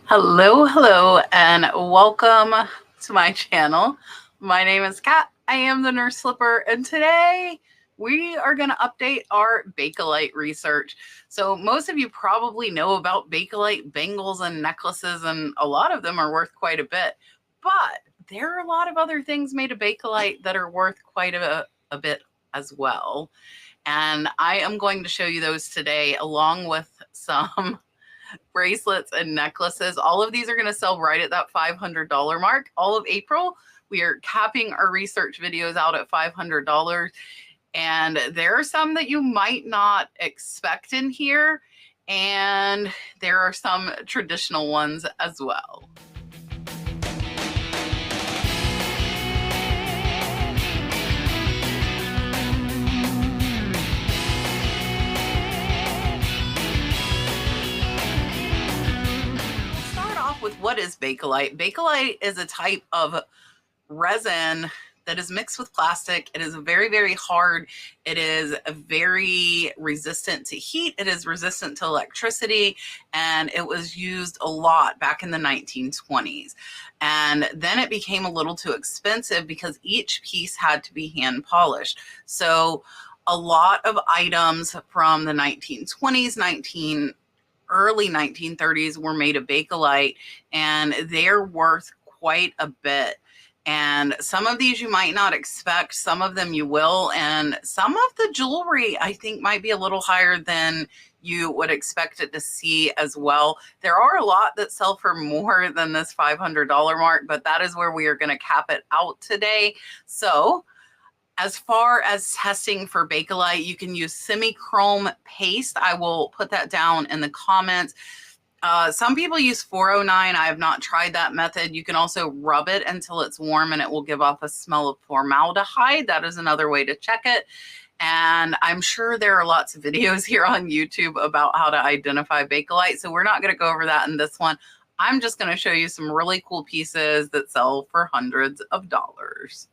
Hello, and welcome to my channel. My name is Kat. I am the Nurse Slipper, and today we are going to update our Bakelite research. So most of you probably know about Bakelite bangles and necklaces, and a lot of them are worth quite a bit. But there are a lot of other things made of Bakelite that are worth quite a bit as well. And I am going to show you those today, along with some bracelets and necklaces. All of these are going to sell right at that $500 mark. All of April, we are capping our research videos out at $500. And there are some that you might not expect in here. And there are some traditional ones as well. With what is Bakelite? Bakelite is a type of resin that is mixed with plastic. It is very, very hard. It is very resistant to heat. It is resistant to electricity, and it was used a lot back in the 1920s. And then it became a little too expensive because each piece had to be hand polished. So a lot of items from the 1920s, early 1930s were made of Bakelite, and they're worth quite a bit. And some of these you might not expect, some of them you will, and some of the jewelry I think might be a little higher than you would expect it to see as well. There are a lot that sell for more than this $500 mark, but that is where we are going to cap it out today. So as far as testing for Bakelite, you can use semi-chrome paste. I will put that down in the comments. Some people use 409. I have not tried that method. You can also rub it until it's warm and it will give off a smell of formaldehyde. That is another way to check it. And I'm sure there are lots of videos here on YouTube about how to identify Bakelite. So we're not going to go over that in this one. I'm just going to show you some really cool pieces that sell for hundreds of dollars.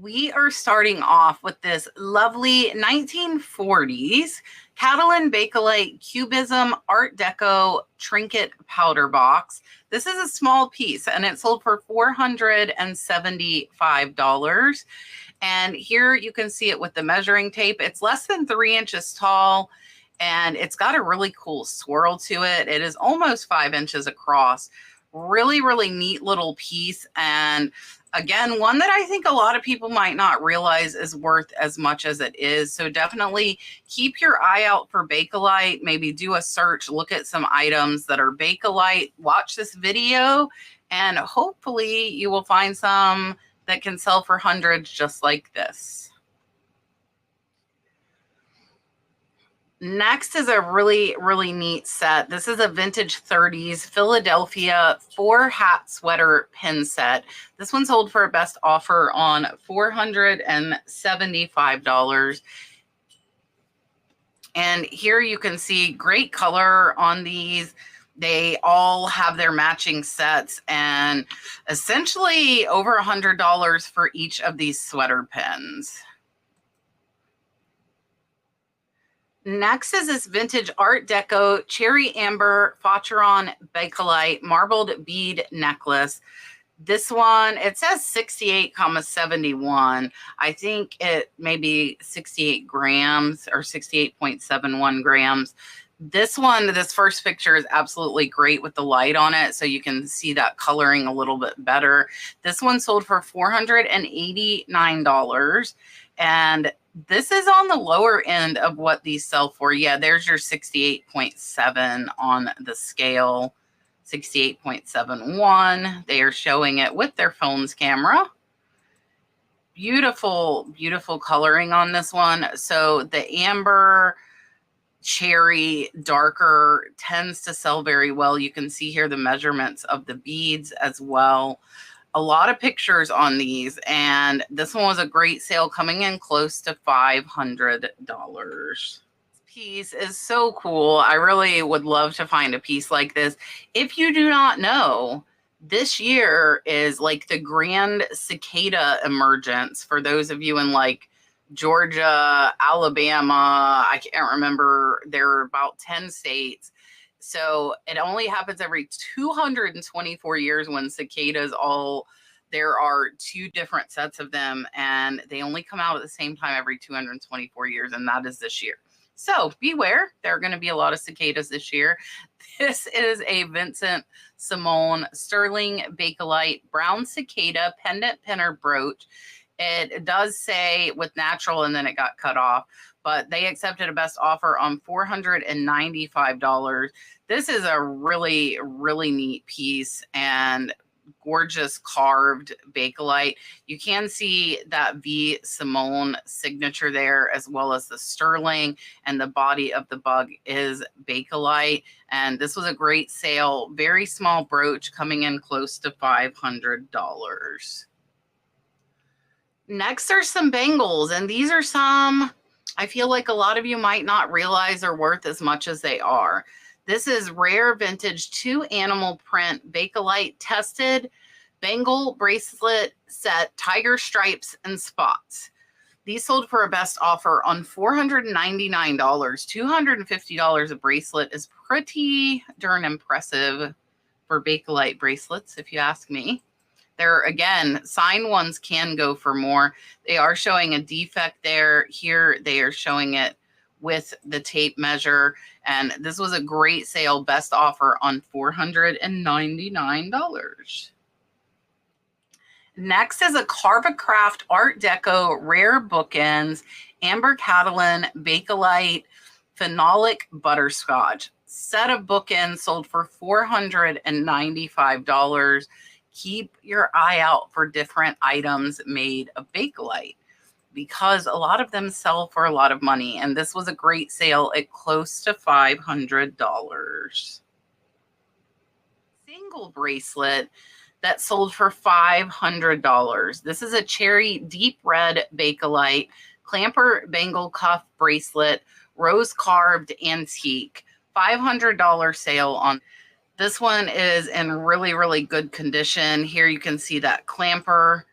We are starting off with this lovely 1940s Catalan Bakelite Cubism Art Deco Trinket Powder Box. This is a small piece and it sold for $475. And here you can see it with the measuring tape. It's less than 3 inches tall and it's got a really cool swirl to it. It is almost 5 inches across. Really, really neat little piece. And again, one that I think a lot of people might not realize is worth as much as it is. So definitely keep your eye out for Bakelite. Maybe do a search, look at some items that are Bakelite, watch this video, and hopefully you will find some that can sell for hundreds just like this. Next is a really, really neat set. This is a vintage 30s Philadelphia 4-hat sweater pin set. This one sold for a best offer on $475. And here you can see great color on these. They all have their matching sets and essentially over $100 for each of these sweater pins. Next is this vintage Art Deco Cherry Amber Facheron Bakelite marbled bead necklace. This one, it says 68,71. I think it may be 68 grams or 68.71 grams. This one, this first picture is absolutely great with the light on it, so you can see that coloring a little bit better. This one sold for $489. And this is on the lower end of what these sell for. Yeah, there's your 68.7 on the scale, 68.71. They are showing it with their phone's camera. Beautiful, beautiful coloring on this one. So the amber, cherry, darker tends to sell very well. You can see here the measurements of the beads as well. A lot of pictures on these, and this one was a great sale, coming in close to $500. This piece is so cool. I really would love to find a piece like this. If you do not know, this year is like the grand cicada emergence for those of you in like Georgia, Alabama. I can't remember. There are about 10 states. So it only happens every 224 years when cicadas there are two different sets of them, and they only come out at the same time every 224 years, and that is this year. So beware, there are going to be a lot of cicadas this year. This is a Vincent Simone Sterling Bakelite Brown Cicada Pendant Pinner Brooch. It does say with natural, and then it got cut off, but they accepted a best offer on $495. This is a really, really neat piece and gorgeous carved Bakelite. You can see that V. Simone signature there, as well as the sterling, and the body of the bug is Bakelite. And this was a great sale. Very small brooch coming in close to $500. Next are some bangles, and these are some I feel like a lot of you might not realize are worth as much as they are. This is rare vintage 2 animal print Bakelite tested bangle bracelet set, tiger stripes and spots. These sold for a best offer on $499. $250 a bracelet is pretty darn impressive for Bakelite bracelets, if you ask me. They're, again, signed ones can go for more. They are showing a defect there. Here they are showing it with the tape measure. And this was a great sale, best offer on $499. Next is a Carvacraft Art Deco Rare Bookends Amber Catalan Bakelite Phenolic Butterscotch. Set of bookends sold for $495. Keep your eye out for different items made of Bakelite, because a lot of them sell for a lot of money. And this was a great sale at close to $500. Single bracelet that sold for $500. This is a cherry deep red Bakelite clamper bangle cuff bracelet, rose carved antique. $500 sale on this one. Is in really, really good condition. Here you can see that clamper.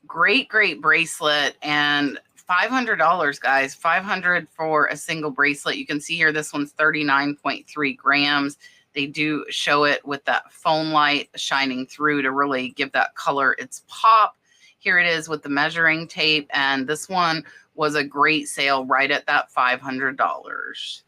Great, great bracelet, and $500, guys. $500 for a single bracelet. You can see here this one's 39.3 grams. They do show it with that phone light shining through to really give that color its pop. Here it is with the measuring tape, and this one was a great sale right at that $500.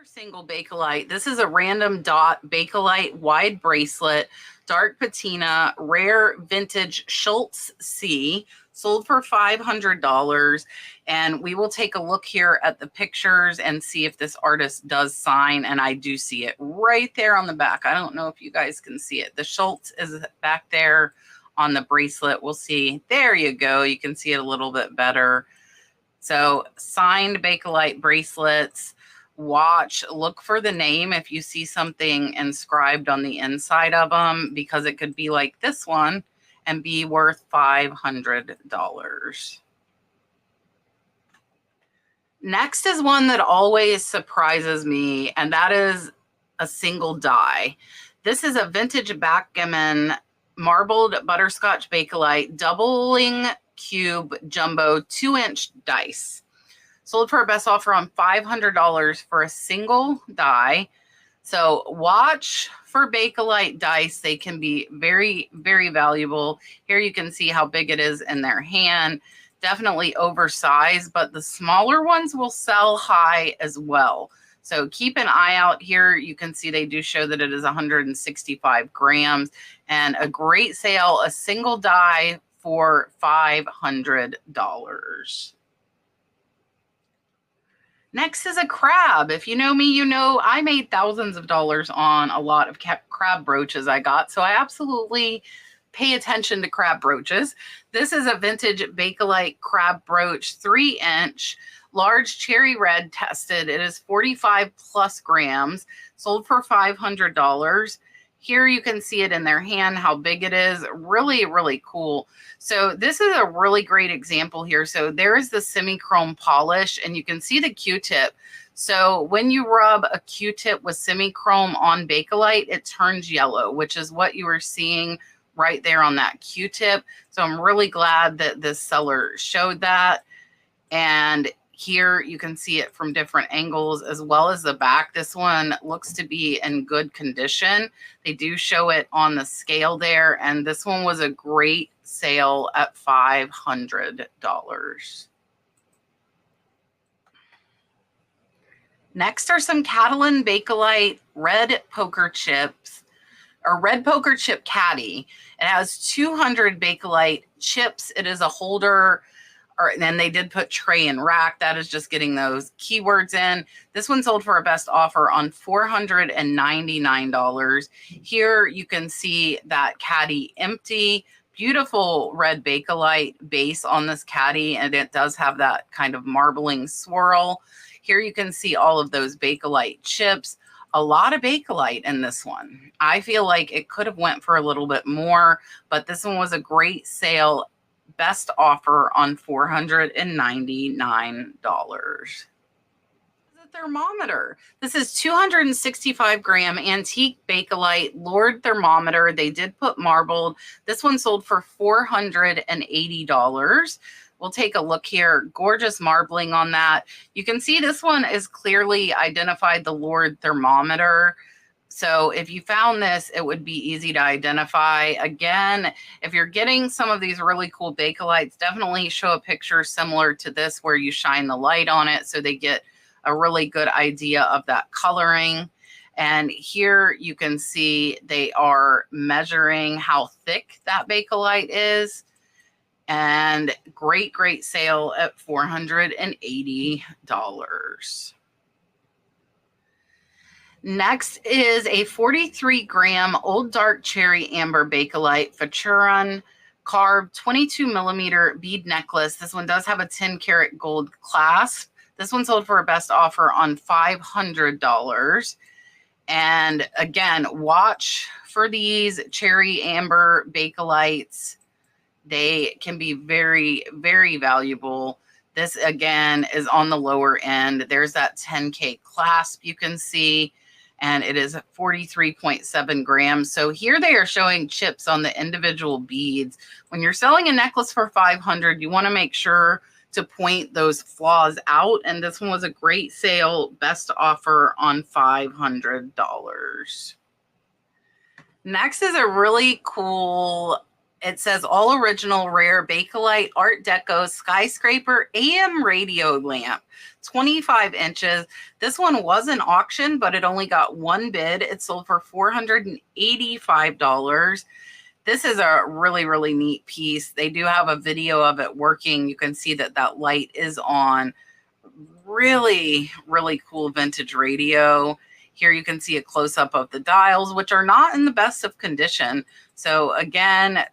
Single Bakelite. This is a random dot Bakelite wide bracelet, dark patina, rare vintage Schultz C, sold for $500. And we will take a look here at the pictures and see if this artist does sign. And I do see it right there on the back. I don't know if you guys can see it. The Schultz is back there on the bracelet. We'll see. There you go. You can see it a little bit better. So signed Bakelite bracelets. Watch, look for the name if you see something inscribed on the inside of them, because it could be like this one and be worth $500. Next is one that always surprises me, and that is a single die. This is a vintage backgammon marbled butterscotch Bakelite doubling cube jumbo 2-inch dice. Sold for a best offer on $500 for a single die. So watch for Bakelite dice. They can be very, very valuable. Here you can see how big it is in their hand. Definitely oversized, but the smaller ones will sell high as well. So keep an eye out here. You can see they do show that it is 165 grams, and a great sale, a single die for $500. Next is a crab. If you know me, you know I made thousands of dollars on a lot of crab brooches I got. So I absolutely pay attention to crab brooches. This is a vintage Bakelite crab brooch, 3-inch, large cherry red tested. It is 45 plus grams, sold for $500. Here you can see it in their hand, how big it is. Really, really cool. So this is a really great example here. So there is the semi-chrome polish, and you can see the Q-tip. So when you rub a Q-tip with semi-chrome on Bakelite, it turns yellow, which is what you are seeing right there on that Q-tip. So I'm really glad that this seller showed that. And Here you can see it from different angles as well as the back. This one looks to be in good condition. They do show it on the scale there, and this one was a great sale at $500. Next are some Catalan Bakelite red poker chips, or red poker chip caddy. It has 200 Bakelite chips. It is a holder, and then they did put tray and rack. That is just getting those keywords in. This one sold for a best offer on $499. Here you can see that caddy empty. Beautiful red Bakelite base on this caddy, and it does have that kind of marbling swirl. Here you can see all of those Bakelite chips. A lot of Bakelite in this one. I feel like it could have went for a little bit more, but this one was a great sale. Best offer on $499. The thermometer. This is 265 gram antique Bakelite Lord thermometer. They did put marbled. This one sold for $480. We'll take a look here. Gorgeous marbling on that. You can see this one is clearly identified the Lord thermometer. So if you found this, it would be easy to identify. Again, if you're getting some of these really cool Bakelites, definitely show a picture similar to this where you shine the light on it so they get a really good idea of that coloring. And here you can see they are measuring how thick that Bakelite is. And great, great sale at $480. Next is a 43 gram Old Dark Cherry Amber Bakelite Futuran carved 22 millimeter bead necklace. This one does have a 10 karat gold clasp. This one sold for a best offer on $500. And again, watch for these cherry amber Bakelites. They can be very, very valuable. This, again, is on the lower end. There's that 10K clasp you can see, and it is 43.7 grams. So here they are showing chips on the individual beads. When you're selling a necklace for $500, you want to make sure to point those flaws out, and this one was a great sale, best offer on $500. Next is a really cool, it says all original rare Bakelite Art Deco skyscraper AM radio lamp, 25 inches. This one was an auction, but it only got one bid. It sold for $485. This is a really, really neat piece. They do have a video of it working. You can see that that light is on. Really, really cool vintage radio. Here you can see a close-up of the dials, which are not in the best of condition. So again,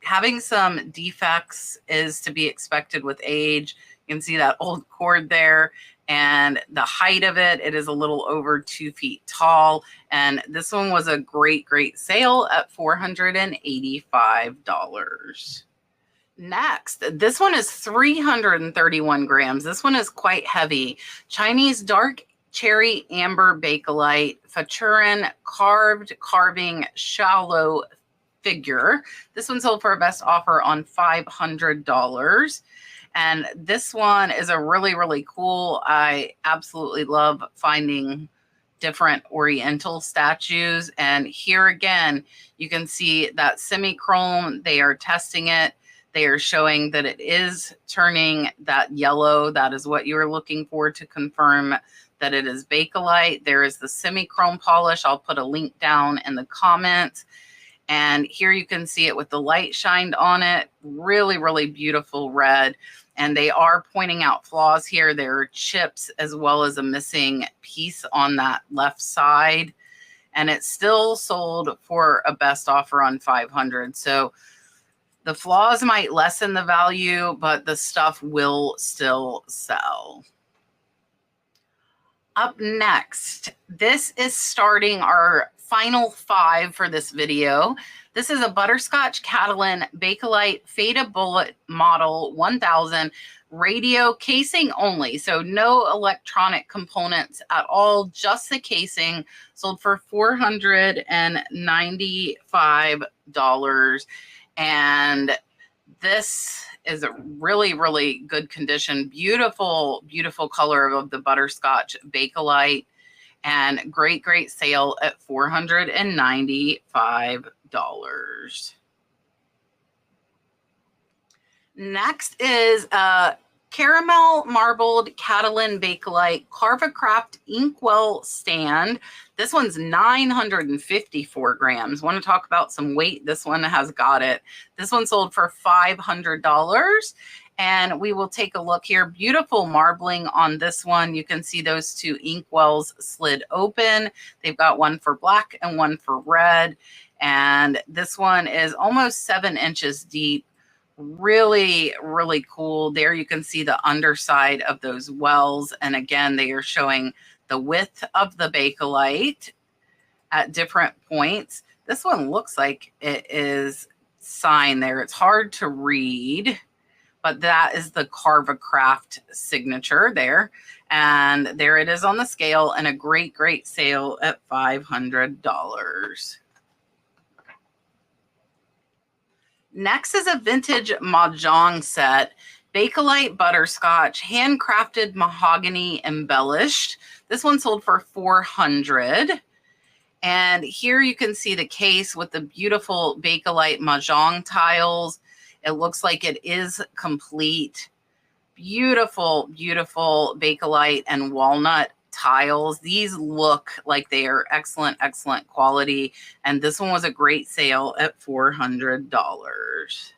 having some defects is to be expected with age. You can see that old cord there, and the height of it, it is a little over 2 feet tall. And this one was a great, great sale at $485. Next, this one is 331 grams. This one is quite heavy. Chinese dark cherry amber Bakelite Futuran carving shallow figure. This one sold for a best offer on $500. And this one is a really, really cool. I absolutely love finding different Oriental statues. And here again, you can see that semi-chrome. They are testing it. They are showing that it is turning that yellow. That is what you are looking for to confirm that it is Bakelite. There is the semi-chrome polish. I'll put a link down in the comments. And here you can see it with the light shined on it. Really, really beautiful red. And they are pointing out flaws here. There are chips as well as a missing piece on that left side. And it's still sold for a best offer on $500. So the flaws might lessen the value, but the stuff will still sell. Up next, this is starting our final 5 for this video. This is a Butterscotch Catalan Bakelite Feta Bullet Model 1000 radio casing only. So no electronic components at all, just the casing, sold for $495. And This is a really, really good condition. Beautiful, beautiful color of the butterscotch Bakelite, and great, great sale at $495. Next is a caramel marbled Catalan Bakelite Carvacraft Inkwell stand. This one's 954 grams. Want to talk about some weight? This one has got it. This one sold for $500. And we will take a look here. Beautiful marbling on this one. You can see those two inkwells slid open. They've got one for black and one for red. And this one is almost 7 inches deep. Really, really cool. There you can see the underside of those wells. And again, they are showing the width of the Bakelite at different points. This one looks like it is signed there. It's hard to read, but that is the Carvacraft signature there. And there it is on the scale, and a great, great sale at $500. Next is a vintage mahjong set, Bakelite butterscotch, handcrafted mahogany embellished. This one sold for $400. And here you can see the case with the beautiful Bakelite mahjong tiles. It looks like it is complete. Beautiful, beautiful Bakelite and walnut tiles. These look like they are excellent, excellent quality. And this one was a great sale at $400.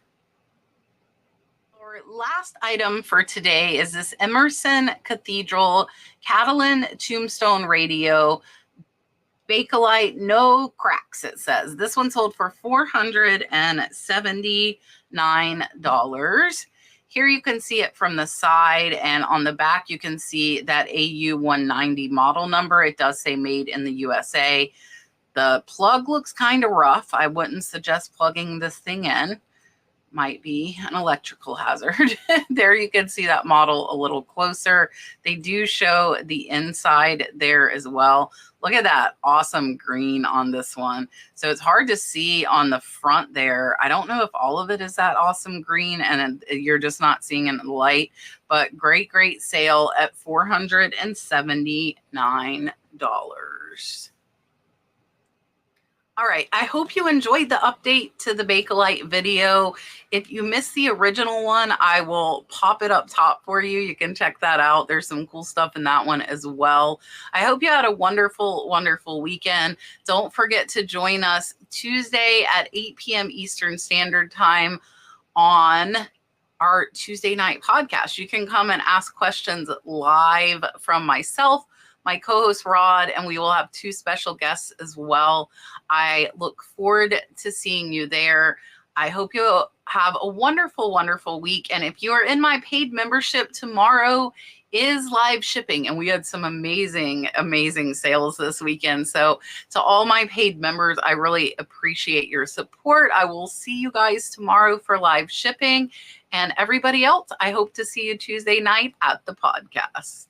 Our last item for today is this Emerson Cathedral Catalan Tombstone Radio Bakelite, no cracks, it says. This one sold for $479. Here you can see it from the side, and on the back you can see that AU190 model number. It does say made in the USA. The plug looks kind of rough. I wouldn't suggest plugging this thing in. Might be an electrical hazard. There you can see that model a little closer. They do show the inside there as well. Look at that awesome green on this one. So it's hard to see on the front there. I don't know if all of it is that awesome green and you're just not seeing it in the light, but great, great sale at $479. All right, I hope you enjoyed the update to the Bakelite video. If you missed the original one, I will pop it up top for you. You can check that out. There's some cool stuff in that one as well. I hope you had a wonderful, wonderful weekend. Don't forget to join us Tuesday at 8 p.m. Eastern Standard Time on our Tuesday night podcast. You can come and ask questions live from myself, my co-host Rod, and we will have 2 special guests as well. I look forward to seeing you there. I hope you have a wonderful, wonderful week. And if you are in my paid membership, tomorrow is live shipping, and we had some amazing, amazing sales this weekend. So to all my paid members, I really appreciate your support. I will see you guys tomorrow for live shipping. And everybody else, I hope to see you Tuesday night at the podcast.